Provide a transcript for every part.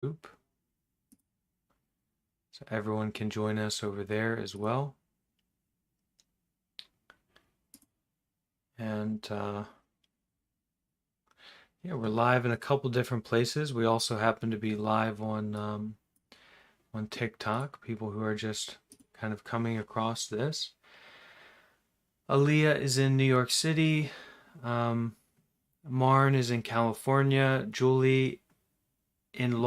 So everyone can join us over there as well. And yeah, we're live in a couple different places. We also happen to be live on TikTok, people who are just kind of coming across this. Aaliyah is in New York City. Marn is in California. Julie in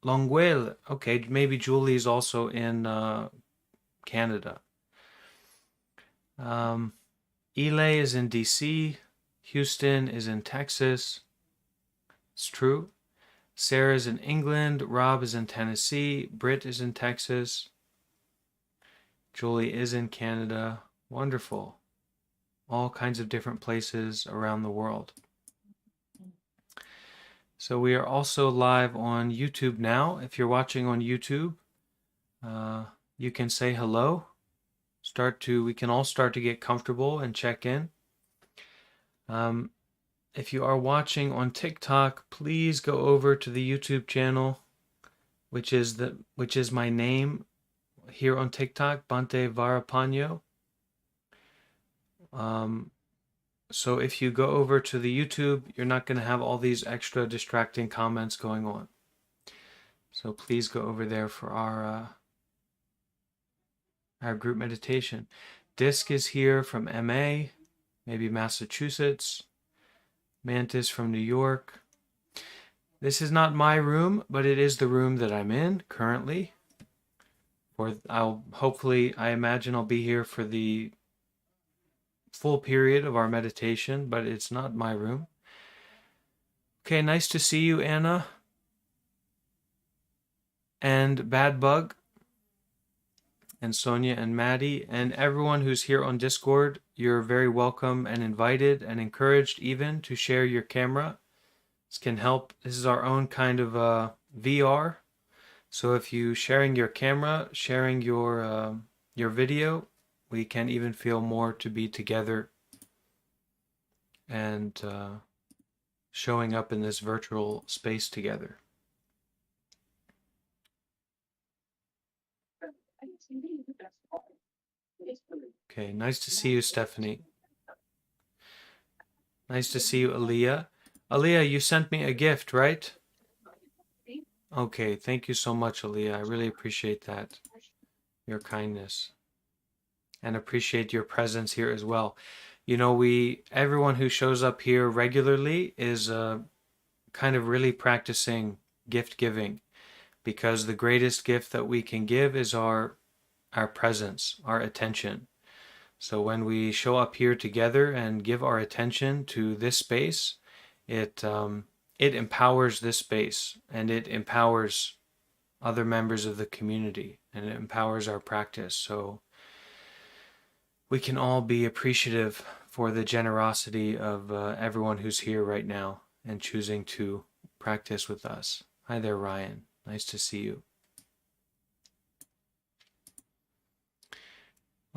Longueuil. Okay, maybe Julie is also in Canada. Elay is in DC. Houston is in Texas. It's true. Sarah is in England. Rob is in Tennessee. Britt is in Texas. Julie is in Canada. Wonderful. All kinds of different places around the world. So we are also live on YouTube now. If you're watching on YouTube, you can say hello. We can all start to get comfortable and check in. If you are watching on TikTok, please go over to the YouTube channel, which is my name here on TikTok, Bante Varapano. So if you go over to the YouTube, you're not going to have all these extra distracting comments going on. So please go over there for our group meditation. Disc is here from MA, maybe Massachusetts. Mantis from New York. This is not my room, but it is the room that I'm in currently. I imagine I'll be here for the full period of our meditation, but it's not my room. Okay, nice to see you, Anna. And Bad Bug. And Sonia and Maddie. And everyone who's here on Discord, you're very welcome and invited and encouraged even to share your camera. This can help. This is our own kind of VR. So if you sharing your camera, sharing your video, we can even feel more to be together and showing up in this virtual space together. Okay, nice to see you, Stephanie. Nice to see you, Aaliyah. Aaliyah, you sent me a gift, right? Okay, thank you so much, Aaliyah. I really appreciate that, your kindness, and appreciate your presence here as well. You know, everyone who shows up here regularly is kind of really practicing gift giving, because the greatest gift that we can give is our presence, our attention. So when we show up here together and give our attention to this space, it empowers this space, and it empowers other members of the community, and it empowers our practice. So we can all be appreciative for the generosity of everyone who's here right now and choosing to practice with us. Hi there, Ryan. Nice to see you.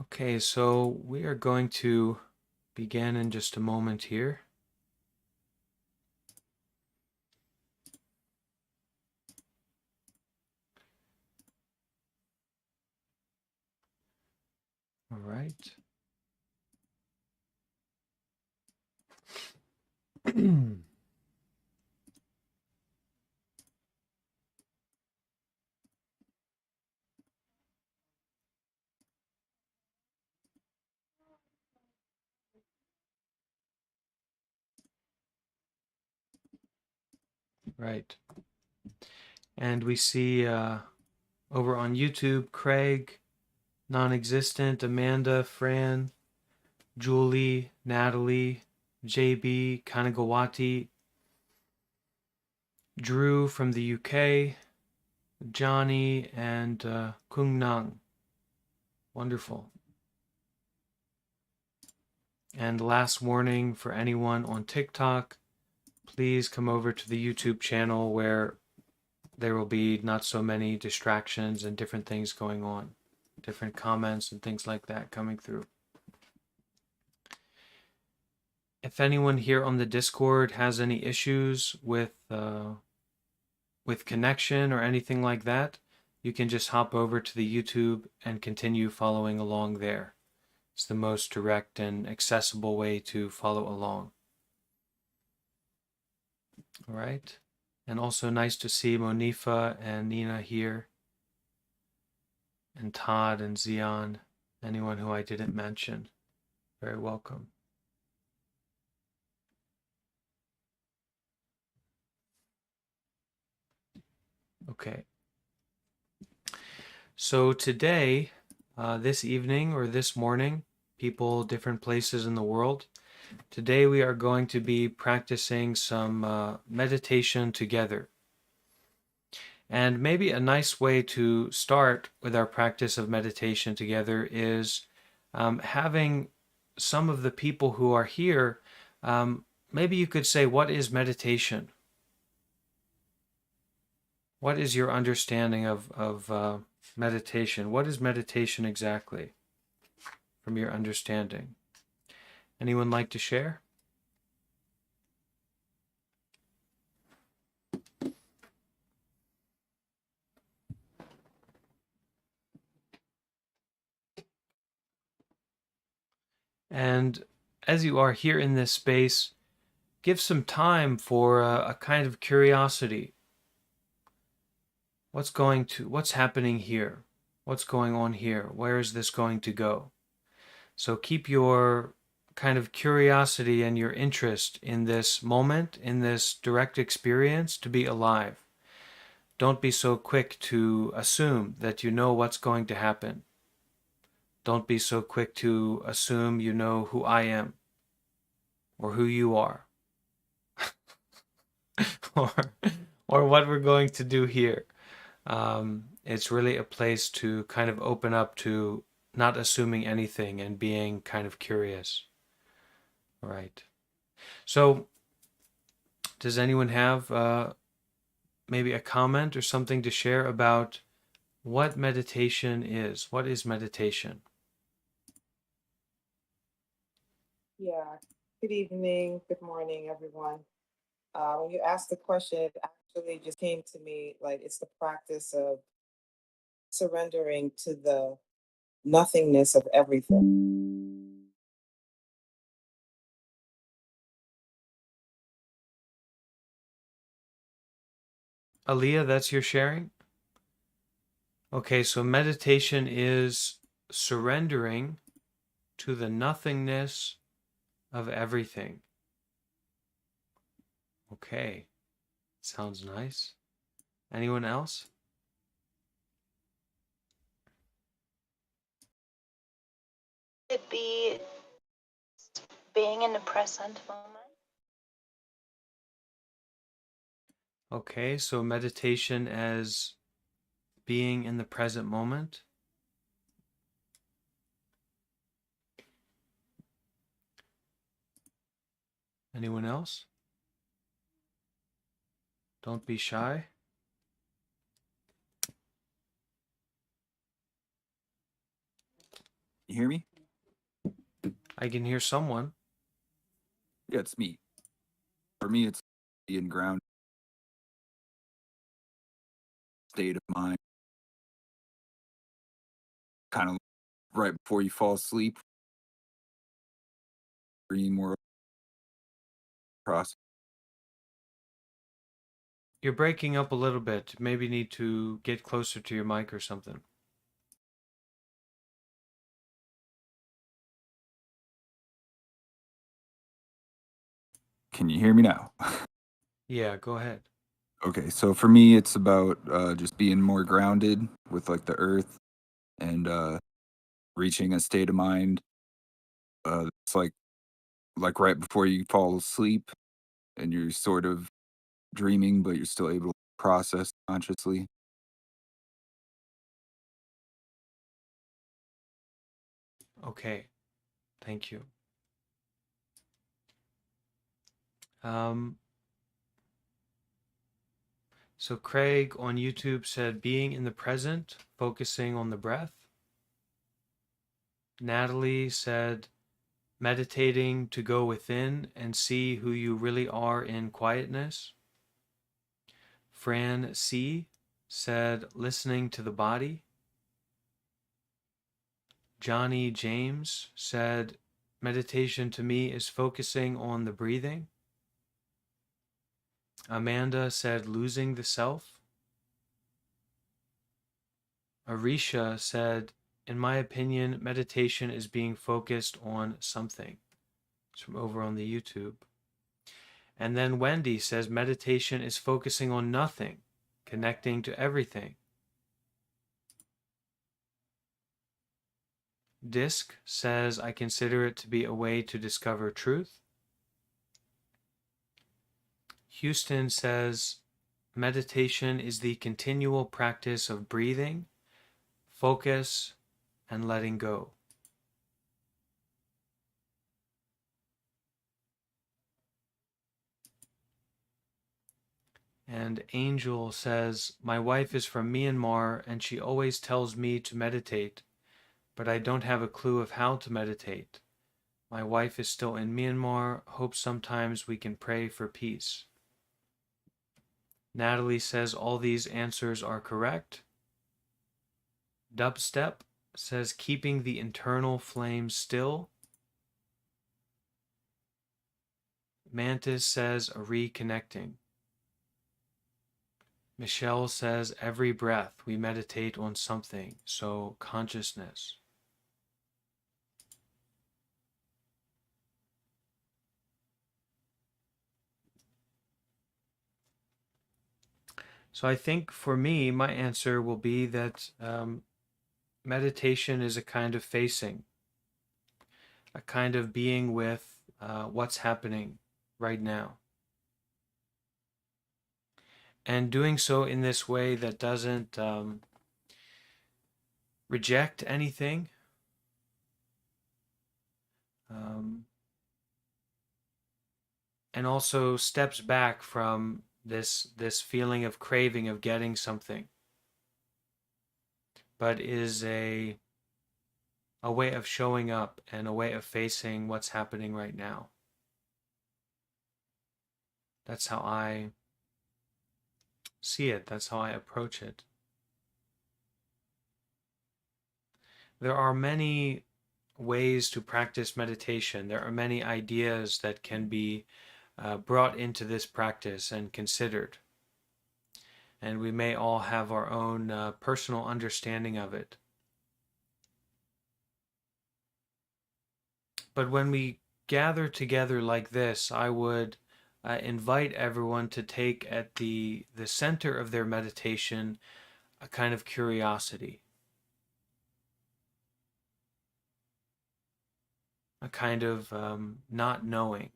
Okay, so we are going to begin in just a moment here. All right. Right. And we see over on YouTube, Craig, Non-Existent, Amanda, Fran, Julie, Natalie, JB, Kanagawati, Drew from the UK, Johnny, and Kung Nang. Wonderful. And last warning for anyone on TikTok, please come over to the YouTube channel where there will be not so many distractions and different things going on, different comments and things like that coming through. If anyone here on the Discord has any issues with with connection or anything like that, you can just hop over to the YouTube and continue following along there. It's the most direct and accessible way to follow along. All right. And also nice to see Monifa and Nina here, and Todd and Zion, anyone who I didn't mention. Very welcome. Okay. So today, this evening or this morning, people different places in the world, today we are going to be practicing some meditation together. And maybe a nice way to start with our practice of meditation together is having some of the people who are here, maybe you could say, what is meditation? What is your understanding of meditation? What is meditation exactly, from your understanding? Anyone like to share? And as you are here in this space, give some time for a kind of curiosity. What's happening here? What's going on here? Where is this going to go? So keep your kind of curiosity and your interest in this moment, in this direct experience, to be alive. Don't be so quick to assume that you know what's going to happen. Don't be so quick to assume you know who I am or who you are or, or what we're going to do here. It's really a place to kind of open up to not assuming anything and being kind of curious. All right. So, does anyone have maybe a comment or something to share about what meditation is? What is meditation? Yeah. Good evening. Good morning, everyone. When you asked the question, it actually just came to me like it's the practice of surrendering to the nothingness of everything. Aliyah, that's your sharing? Okay, so meditation is surrendering to the nothingness of everything. Okay, sounds nice. Anyone else? It be being in the present moment. Okay, so meditation as being in the present moment. Anyone else? Don't be shy. You hear me? I can hear someone. Yeah, it's me. For me, it's being grounded state of mind, kind of right before you fall asleep, dream or process. You're breaking up a little bit. Maybe need to get closer to your mic or something. Can you hear me now? Yeah, go ahead. Okay, so for me, it's about just being more grounded with like the earth and reaching a state of mind. It's like right before you fall asleep, and you're sort of dreaming, but you're still able to process consciously. Okay, thank you. Um, so Craig on YouTube said being in the present, focusing on the breath. Natalie said meditating to go within and see who you really are in quietness. Fran C said, listening to the body. Johnny James said, meditation to me is focusing on the breathing. Amanda said, losing the self. Arisha said, in my opinion, meditation is being focused on something. It's from over on the YouTube. And then Wendy says, meditation is focusing on nothing, connecting to everything. Disc says, I consider it to be a way to discover truth. Houston says, meditation is the continual practice of breathing, focus, and letting go. And Angel says, my wife is from Myanmar and she always tells me to meditate, but I don't have a clue of how to meditate. My wife is still in Myanmar. Hope sometimes we can pray for peace. Natalie says all these answers are correct. Dubstep says keeping the internal flame still. Mantis says a reconnecting. Michelle says every breath we meditate on something, so consciousness. So I think for me, my answer will be that meditation is a kind of facing, a kind of being with what's happening right now. And doing so in this way that doesn't reject anything, and also steps back from this feeling of craving of getting something, but is a way of showing up and a way of facing what's happening right now. That's how I see it. That's how I approach it. There are many ways to practice meditation. There are many ideas that can be brought into this practice and considered. And we may all have our own personal understanding of it. But when we gather together like this, I would invite everyone to take at the center of their meditation a kind of curiosity, a kind of not knowing.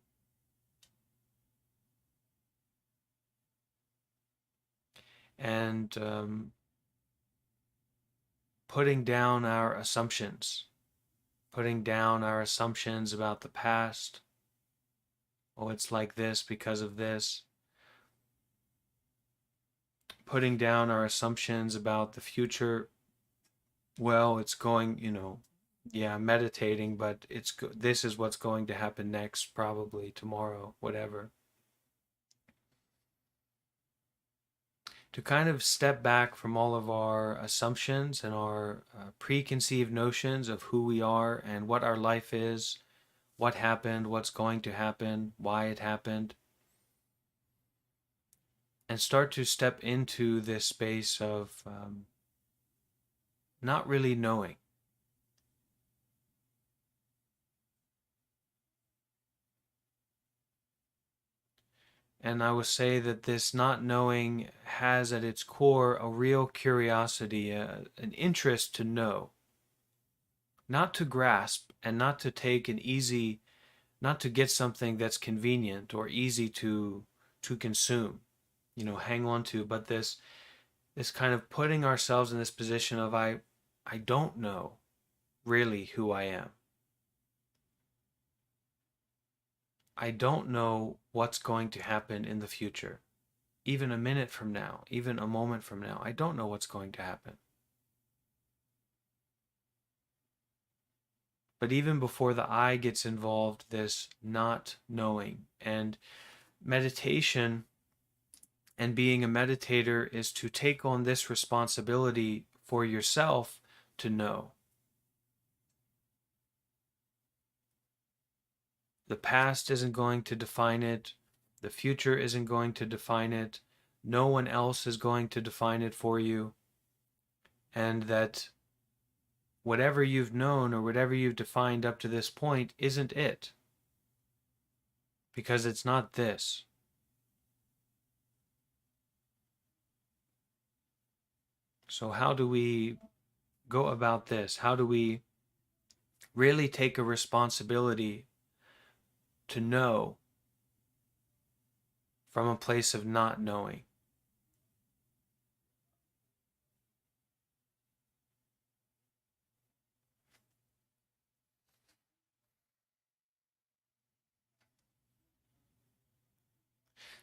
And putting down our assumptions, about the past. Oh, it's like this because of this. Putting down our assumptions about the future. Well, it's going, meditating, but this is what's going to happen next, probably tomorrow, whatever. To kind of step back from all of our assumptions and our preconceived notions of who we are and what our life is, what happened, what's going to happen, why it happened, and start to step into this space of not really knowing. And I would say that this not knowing has at its core a real curiosity, an interest to know, not to grasp and not to take not to get something that's convenient or easy to consume, hang on to, but this kind of putting ourselves in this position of I don't know really who I am. I don't know what's going to happen in the future. Even a minute from now, even a moment from now, I don't know what's going to happen. But even before the I gets involved, this not knowing, and meditation And being a meditator is to take on this responsibility for yourself to know. The past isn't going to define it. The future isn't going to define it. No one else is going to define it for you. And that whatever you've known or whatever you've defined up to this point isn't it. Because it's not this. So how do we go about this? How do we really take a responsibility to know from a place of not knowing?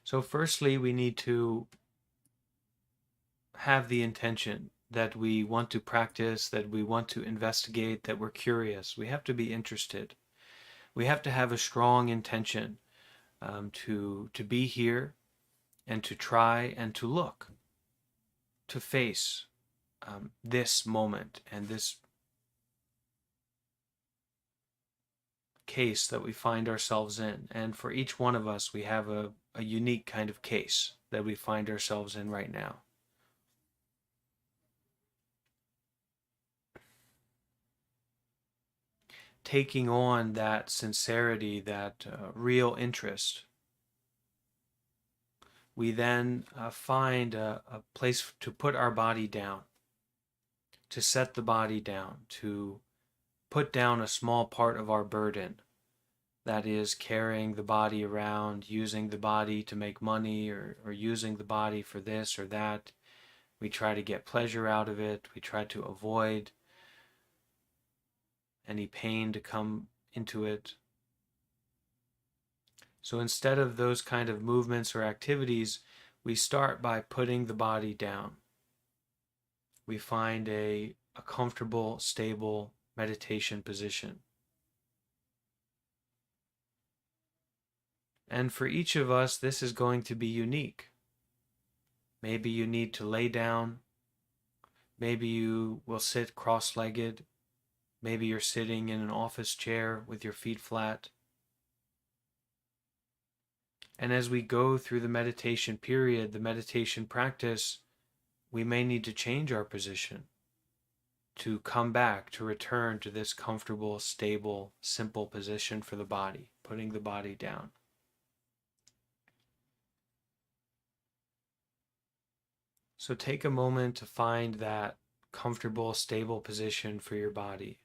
So firstly, we need to have the intention that we want to practice, that we want to investigate, that we're curious. We have to be interested. We have to have a strong intention to be here and to try and to look, to face this moment and this case that we find ourselves in. And for each one of us, we have a unique kind of case that we find ourselves in right now. Taking on that sincerity, that real interest, we then find a place to put our body down, to set the body down, to put down a small part of our burden, that is carrying the body around, using the body to make money, or using the body for this or that. We try to get pleasure out of it. We try to avoid any pain to come into it. So instead of those kind of movements or activities, we start by putting the body down. We find a comfortable, stable meditation position. And for each of us, this is going to be unique. Maybe you need to lay down. Maybe you will sit cross-legged. Maybe you're sitting in an office chair with your feet flat. And as we go through the meditation period, the meditation practice, we may need to change our position, to come back, to return to this comfortable, stable, simple position for the body, putting the body down. So take a moment to find that comfortable, stable position for your body.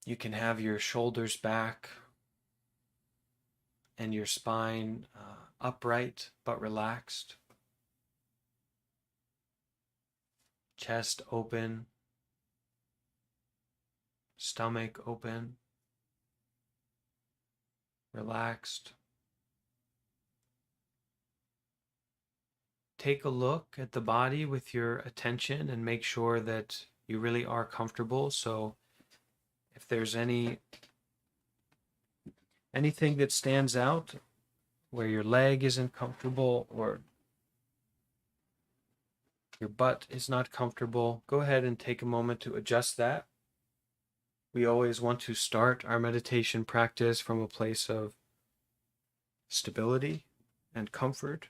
You can have your shoulders back and your spine upright but relaxed. Chest open, stomach open, relaxed. Take a look at the body with your attention and make sure that you really are comfortable. So if there's anything that stands out, where your leg isn't comfortable or your butt is not comfortable, go ahead and take a moment to adjust that. We always want to start our meditation practice from a place of stability and comfort.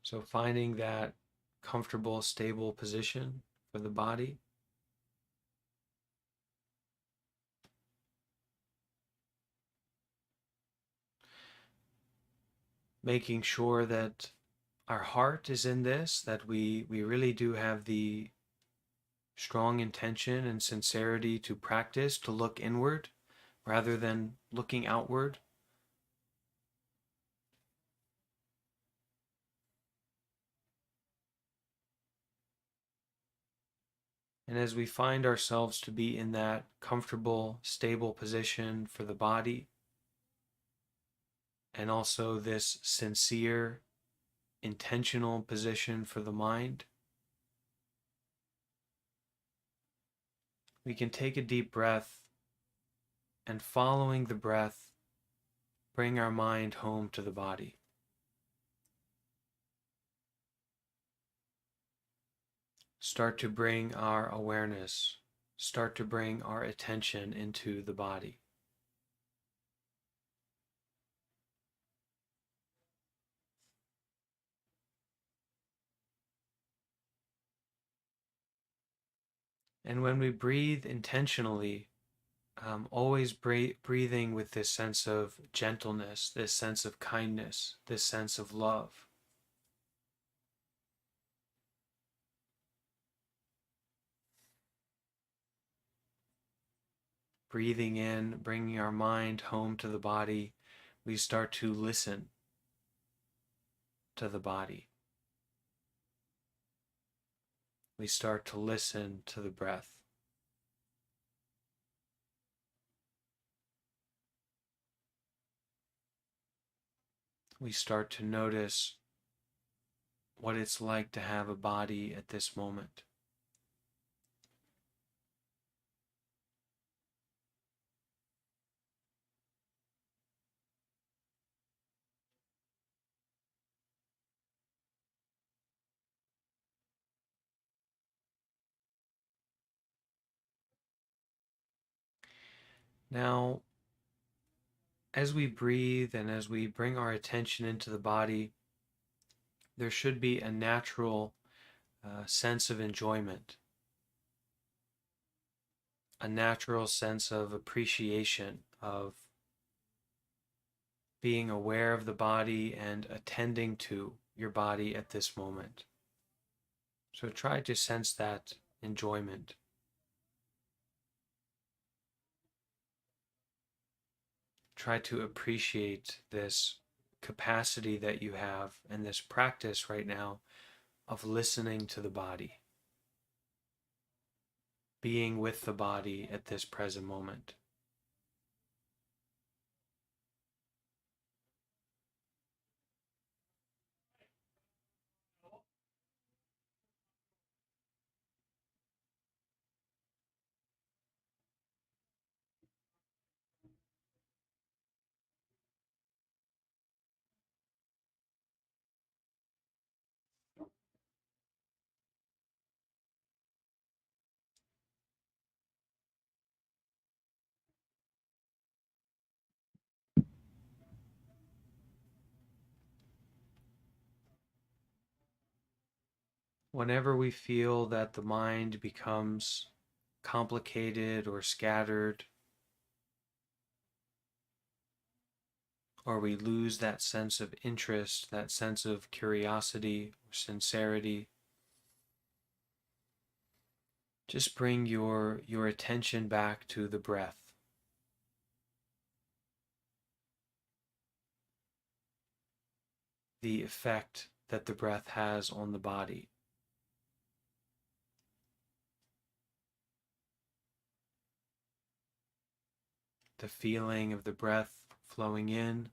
So finding that comfortable, stable position for the body. Making sure that our heart is in this, that we really do have the strong intention and sincerity to practice, to look inward rather than looking outward. And as we find ourselves to be in that comfortable, stable position for the body, and also this sincere intentional position for the mind, we can take a deep breath and, following the breath, bring our mind home to the body. Start to bring our awareness, start to bring our attention into the body. And when we breathe intentionally, always breathing with this sense of gentleness, this sense of kindness, this sense of love. Breathing in, bringing our mind home to the body, we start to listen to the body. We start to listen to the breath. We start to notice what it's like to have a body at this moment. Now, as we breathe and as we bring our attention into the body, there should be a natural sense of enjoyment, a natural sense of appreciation, of being aware of the body and attending to your body at this moment. So try to sense that enjoyment. Try to appreciate this capacity that you have and this practice right now of listening to the body, being with the body at this present moment. Whenever we feel that the mind becomes complicated or scattered, or we lose that sense of interest, that sense of curiosity or sincerity, just bring your attention back to the breath. The effect that the breath has on the body. The feeling of the breath flowing in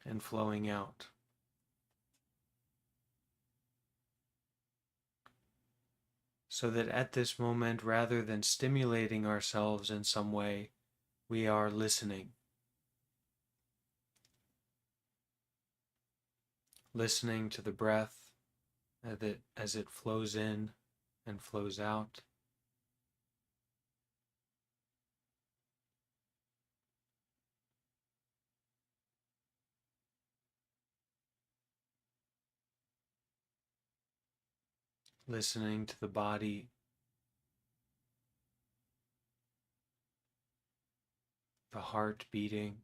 and flowing out. So that at this moment, rather than stimulating ourselves in some way, we are listening. Listening to the breath as it flows in and flows out. Listening to the body, the heart beating,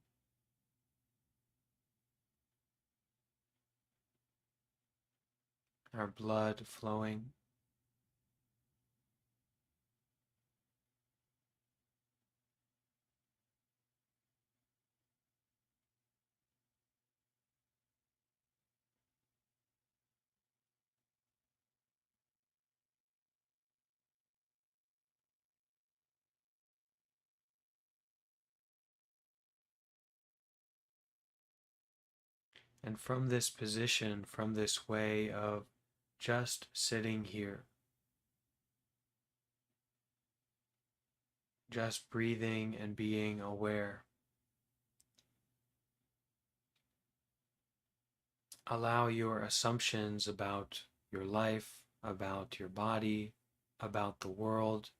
our blood flowing. And from this position, from this way of just sitting here, just breathing and being aware, allow your assumptions about your life, about your body, about the world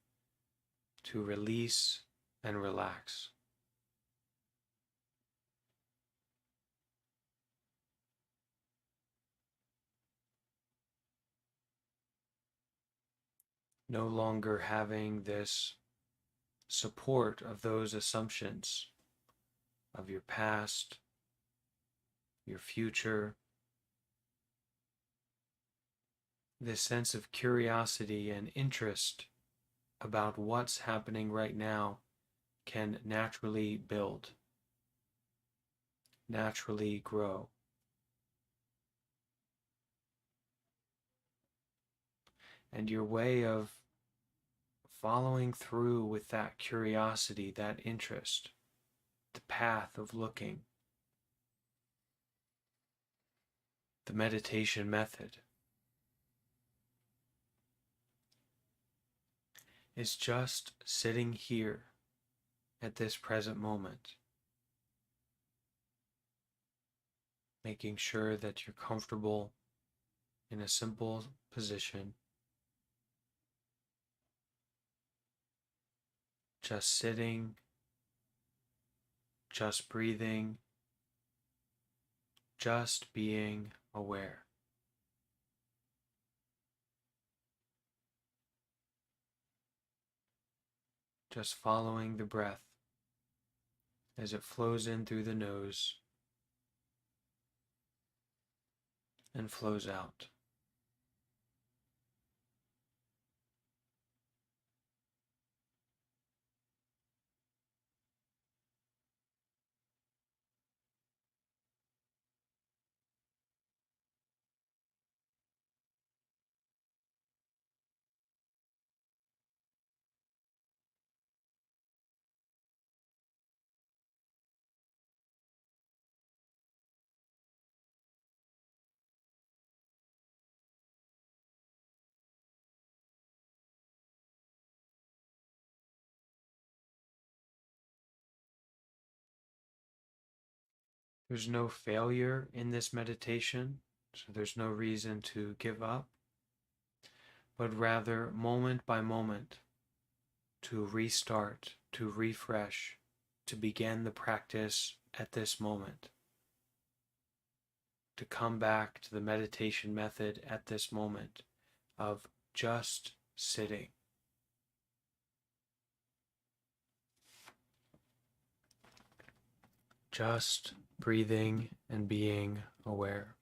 to release and relax. No longer having this support of those assumptions of your past, your future, this sense of curiosity and interest about what's happening right now can naturally build, naturally grow. And your way of following through with that curiosity, that interest, the path of looking, the meditation method, is just sitting here at this present moment, making sure that you're comfortable in a simple position, just sitting, just breathing, just being aware. Just following the breath as it flows in through the nose and flows out. There's no failure in this meditation, so there's no reason to give up, but rather moment by moment to restart, to refresh, to begin the practice at this moment, to come back to the meditation method at this moment of just sitting. Just breathing and being aware.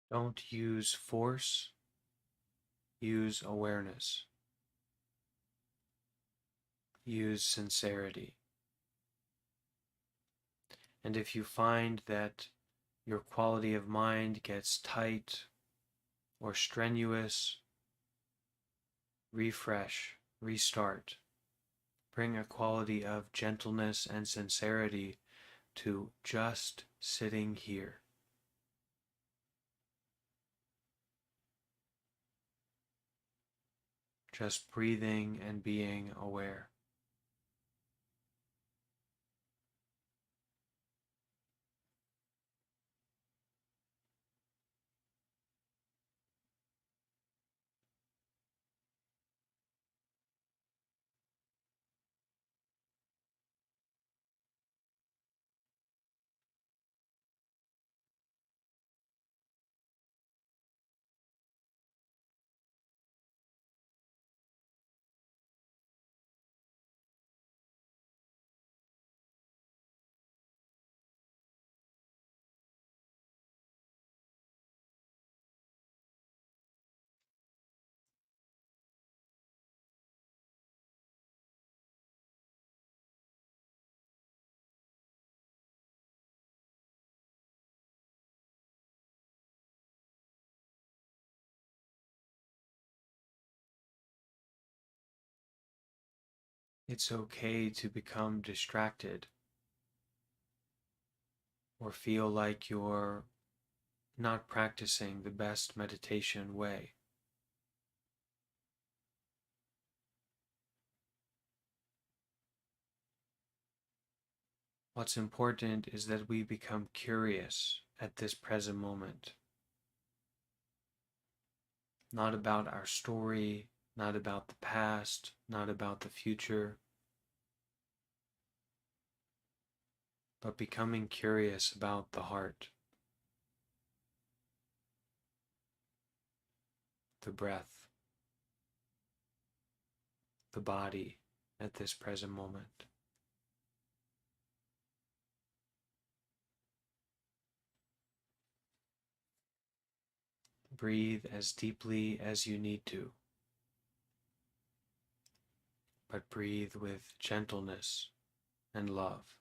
Don't use force, use awareness. Use sincerity. And if you find that your quality of mind gets tight or strenuous, refresh, restart. Bring a quality of gentleness and sincerity to just sitting here. Just breathing and being aware. It's okay to become distracted or feel like you're not practicing the best meditation way. What's important is that we become curious at this present moment, not about our story, not about the past, not about the future, but becoming curious about the heart, the breath, the body at this present moment. Breathe as deeply as you need to, but breathe with gentleness and love.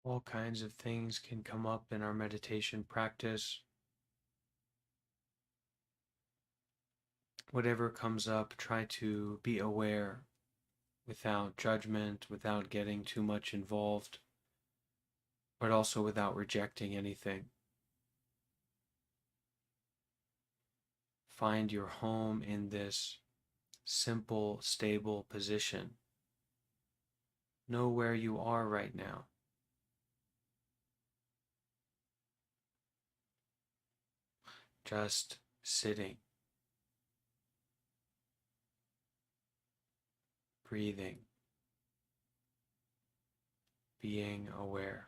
All kinds of things can come up in our meditation practice. Whatever comes up, try to be aware without judgment, without getting too much involved, but also without rejecting anything. Find your home in this simple, stable position. Know where you are right now. Just sitting, breathing, being aware.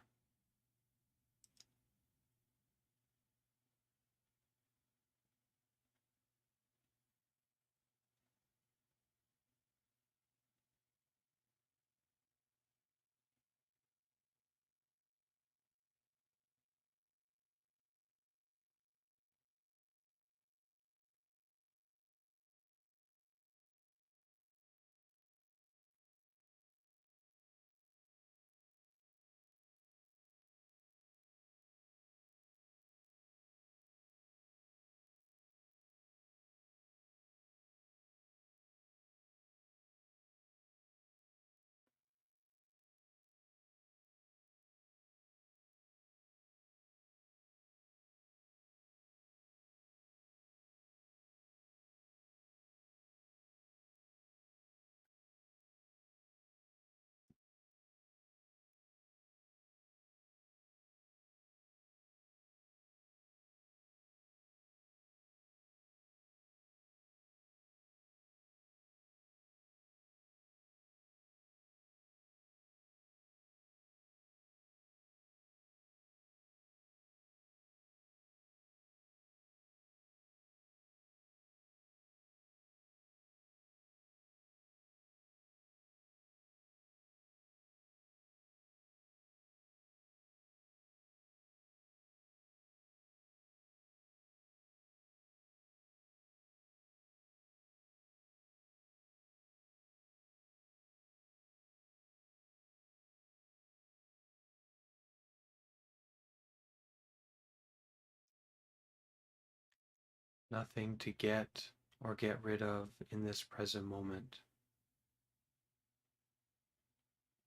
Nothing to get or get rid of in this present moment.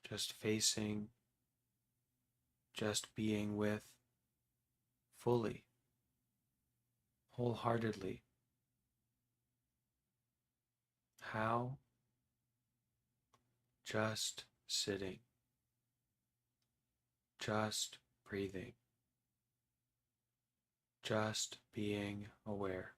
Just facing, just being with, fully, wholeheartedly. How? Just sitting, just breathing, just being aware.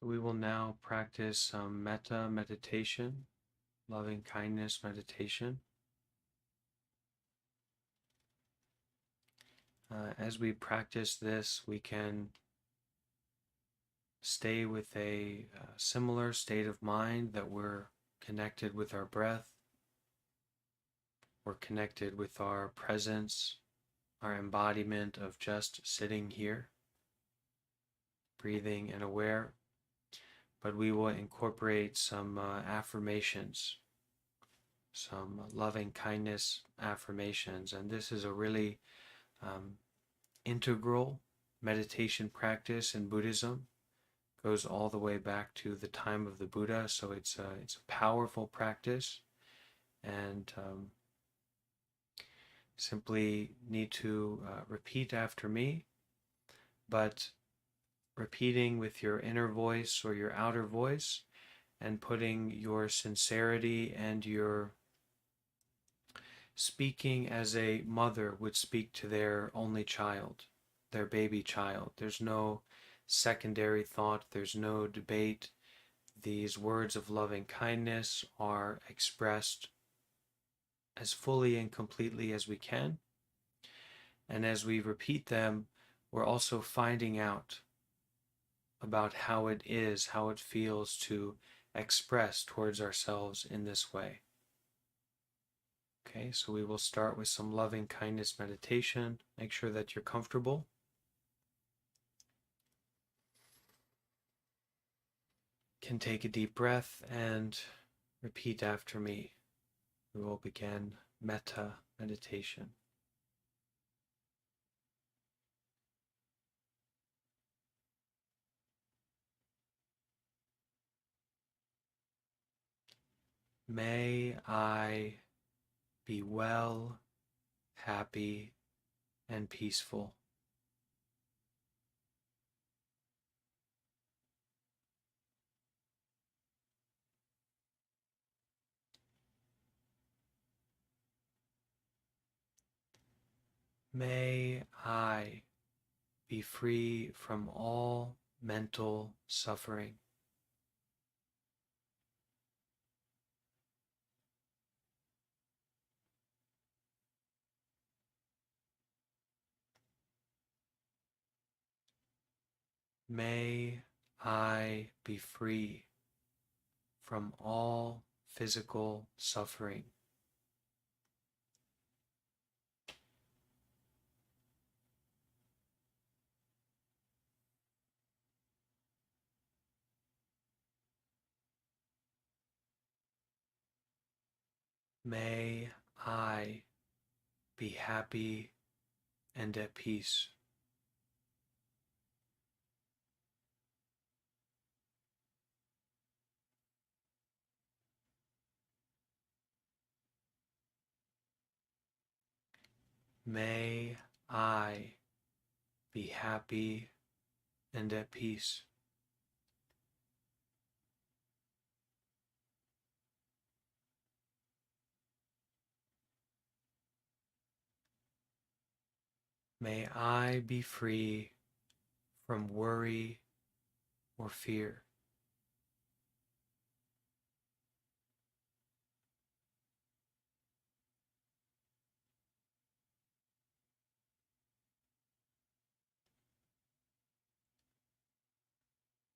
So we will now practice some metta meditation, loving kindness meditation. As we practice this, we can stay with a similar state of mind that we're connected with our breath, we're connected with our presence, our embodiment of just sitting here, breathing and aware. But we will incorporate some affirmations, some loving kindness affirmations, and this is a really integral meditation practice in Buddhism. Goes all the way back to the time of the Buddha, so it's a powerful practice, and simply need to repeat after me, but repeating with your inner voice or your outer voice, and putting your sincerity and your speaking as a mother would speak to their only child, their baby child. There's no secondary thought, there's no debate. These words of loving kindness are expressed as fully and completely as we can. And as we repeat them, we're also finding out about how it is, how it feels to express towards ourselves in this way. Okay, so we will start with some loving kindness meditation. Make sure that you're comfortable. Can take a deep breath and repeat after me. We will begin metta meditation. May I be well, happy, and peaceful. May I be free from all mental suffering. May I be free from all physical suffering. May I be happy and at peace. May I be happy and at peace. May I be free from worry or fear.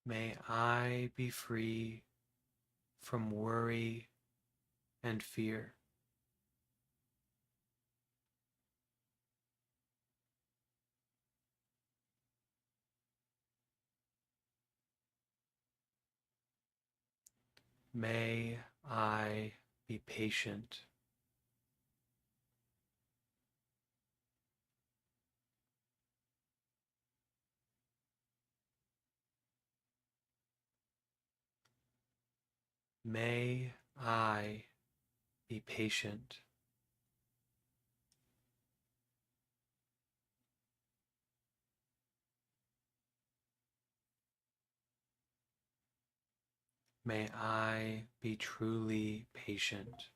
May I be free from worry and fear. May I be patient. May I be patient. May I be truly patient.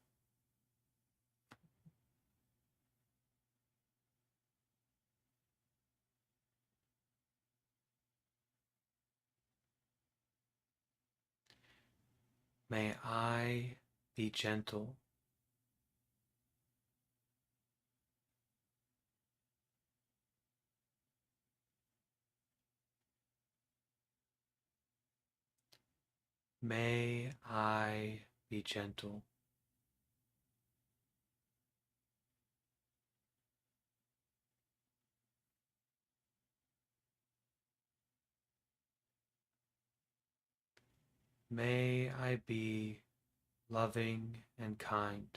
May I be gentle. May I be gentle. May I be loving and kind.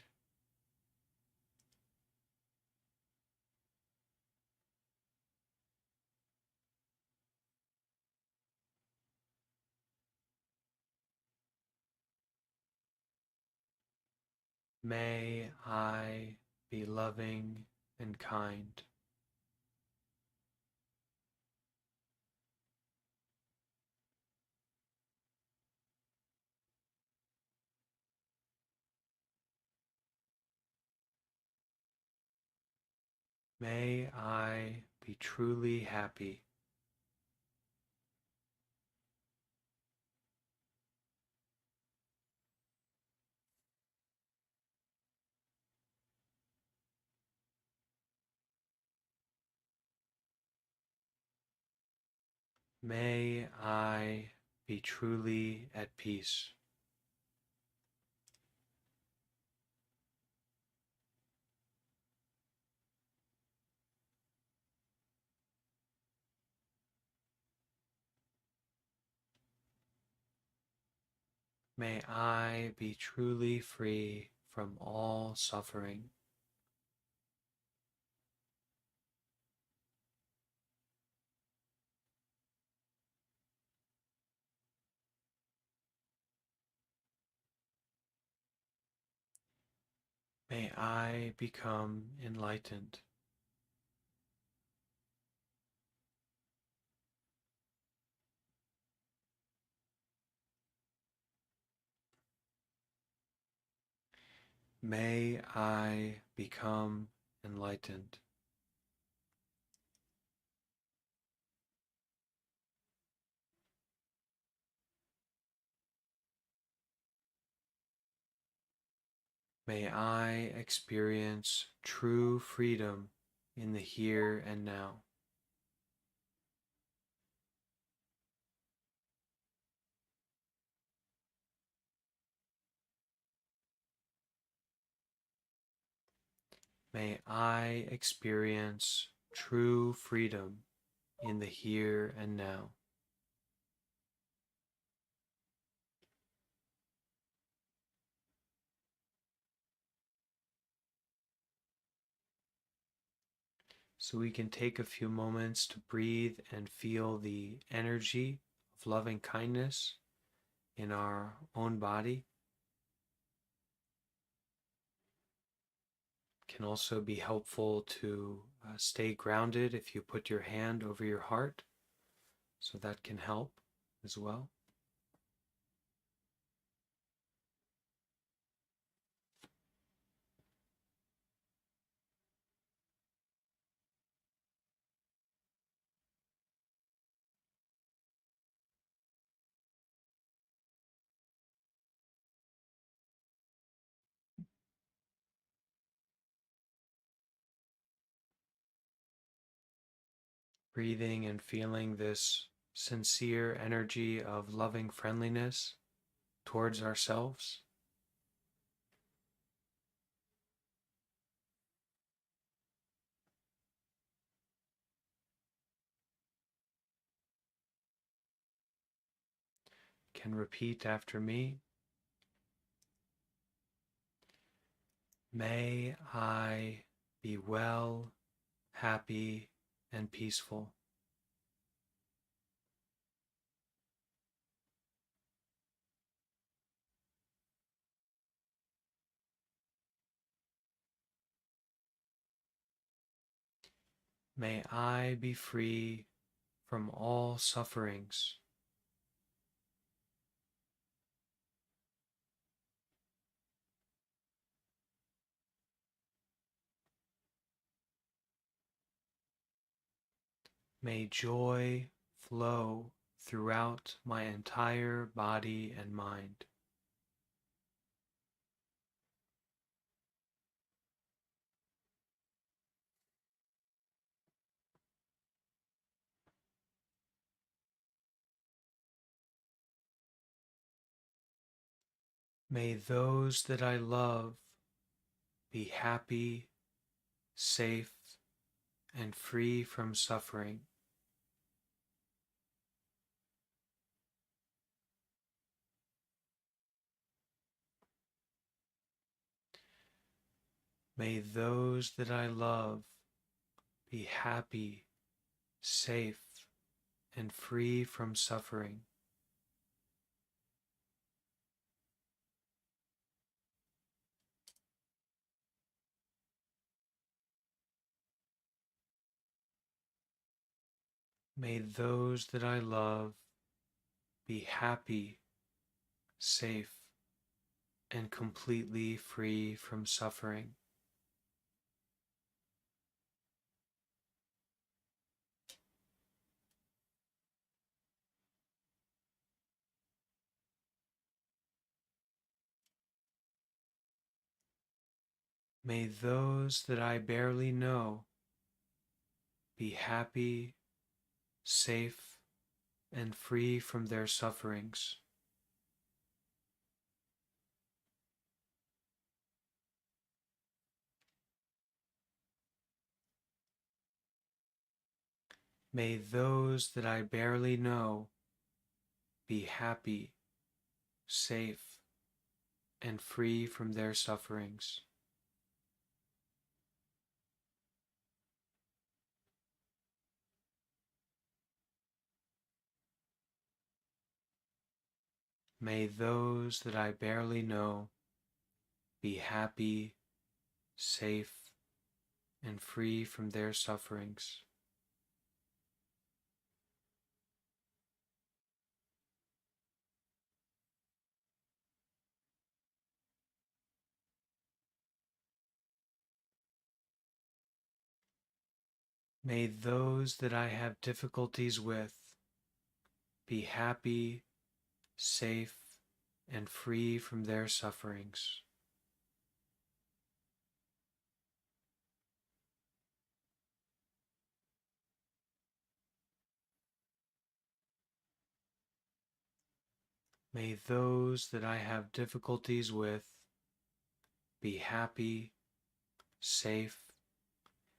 May I be loving and kind. May I be truly happy. May I be truly at peace. May I be truly free from all suffering. May I become enlightened. May I become enlightened. May I experience true freedom in the here and now. May I experience true freedom in the here and now. So we can take a few moments to breathe and feel the energy of loving kindness in our own body. Can also be helpful to stay grounded if you put your hand over your heart, so that can help as well. Breathing and feeling this sincere energy of loving friendliness towards ourselves. Can repeat after me. May I be well, happy, and peaceful. May I be free from all sufferings. May joy flow throughout my entire body and mind. May those that I love be happy, safe, and free from suffering. May those that I love be happy, safe, and free from suffering. May those that I love be happy, safe, and completely free from suffering. May those that I barely know be happy, safe, and free from their sufferings. May those that I barely know be happy, safe, and free from their sufferings. May those that I barely know be happy, safe, and free from their sufferings. May those that I have difficulties with be happy, safe, and free from their sufferings. May those that I have difficulties with be happy, safe,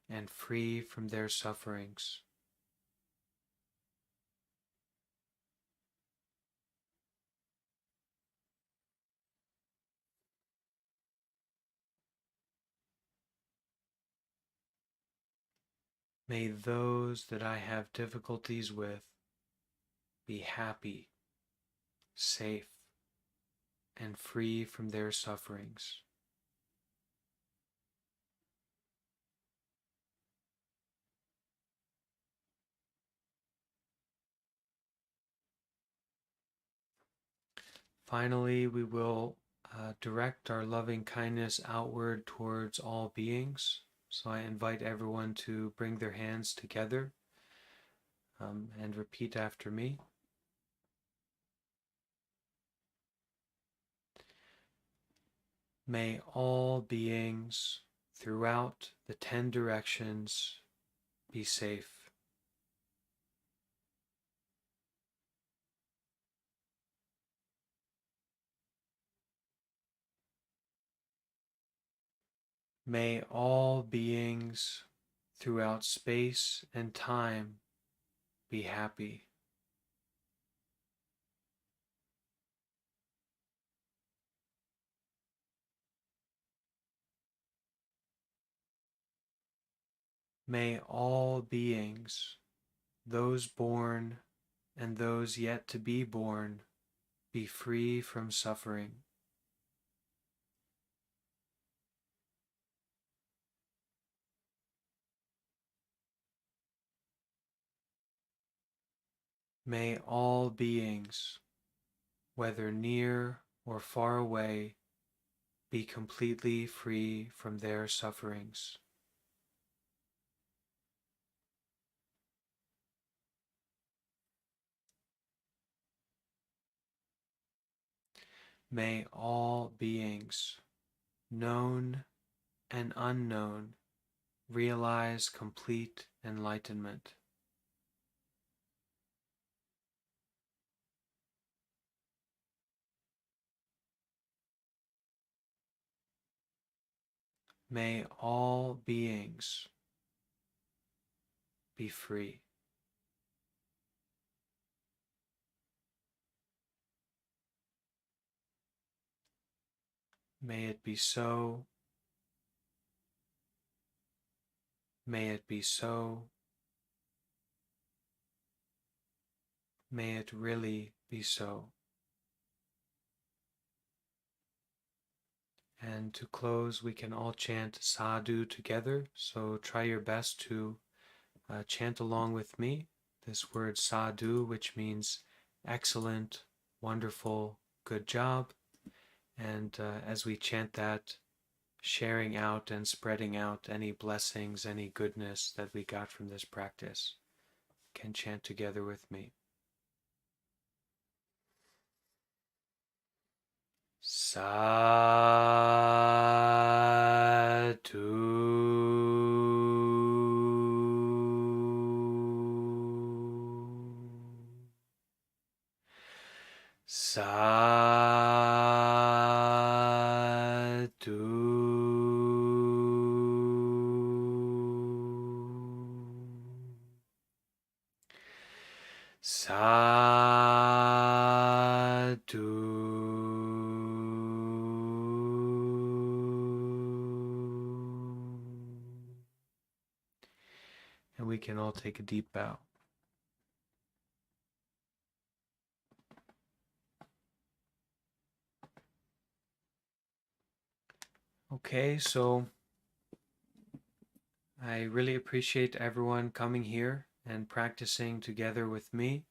and free from their sufferings. May those that I have difficulties with be happy, safe, and free from their sufferings. Finally, we will direct our loving kindness outward towards all beings. So I invite everyone to bring their hands together and repeat after me. May all beings throughout the 10 directions be safe. May all beings throughout space and time be happy. May all beings, those born and those yet to be born, be free from suffering. May all beings, whether near or far away, be completely free from their sufferings. May all beings, known and unknown, realize complete enlightenment. May all beings be free. May it be so. May it be so. May it really be so. And to close, we can all chant sadhu together. So try your best to chant along with me this word sadhu, which means excellent, wonderful, good job. And as we chant that, sharing out and spreading out any blessings, any goodness that we got from this practice. Can chant together with me. Sadhu. And we can all take a deep bow. Okay, so I really appreciate everyone coming here and practicing together with me,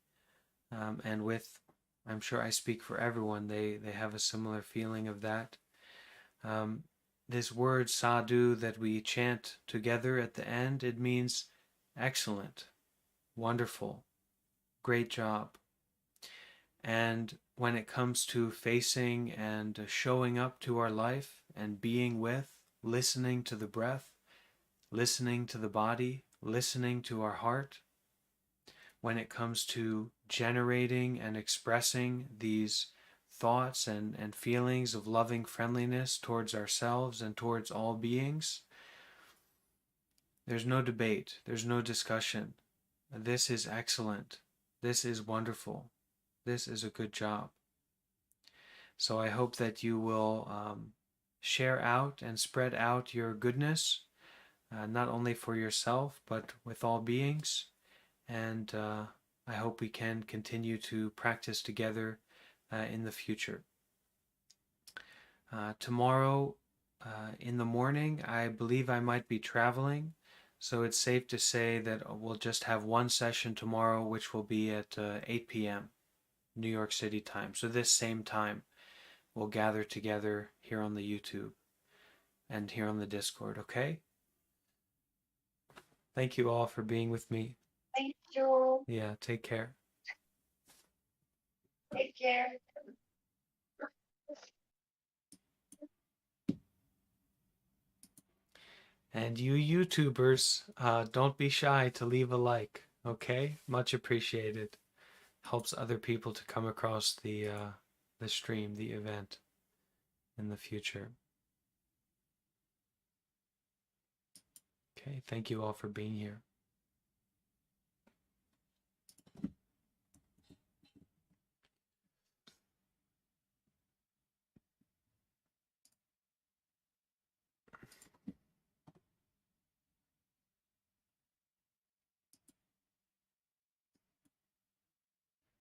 and with, I'm sure I speak for everyone, they have a similar feeling of that. This word sadhu that we chant together at the end, it means excellent, wonderful, great job. And when it comes to facing and showing up to our life and being with, listening to the breath, listening to the body, listening to our heart, when it comes to generating and expressing these thoughts and feelings of loving friendliness towards ourselves and towards all beings, there's no debate, there's no discussion. This is excellent. This is wonderful. This is a good job. So I hope that you will share out and spread out your goodness, not only for yourself, but with all beings. And I hope we can continue to practice together in the future. Tomorrow in the morning, I believe I might be traveling. So it's safe to say that we'll just have one session tomorrow, which will be at 8 p.m. New York City time. So this same time, we'll gather together here on the YouTube and here on the Discord, okay? Thank you all for being with me. Thank you. Yeah, take care. Take care. And you YouTubers, don't be shy to leave a like, okay? Much appreciated. Helps other people to come across the stream, the event in the future. Okay, thank you all for being here.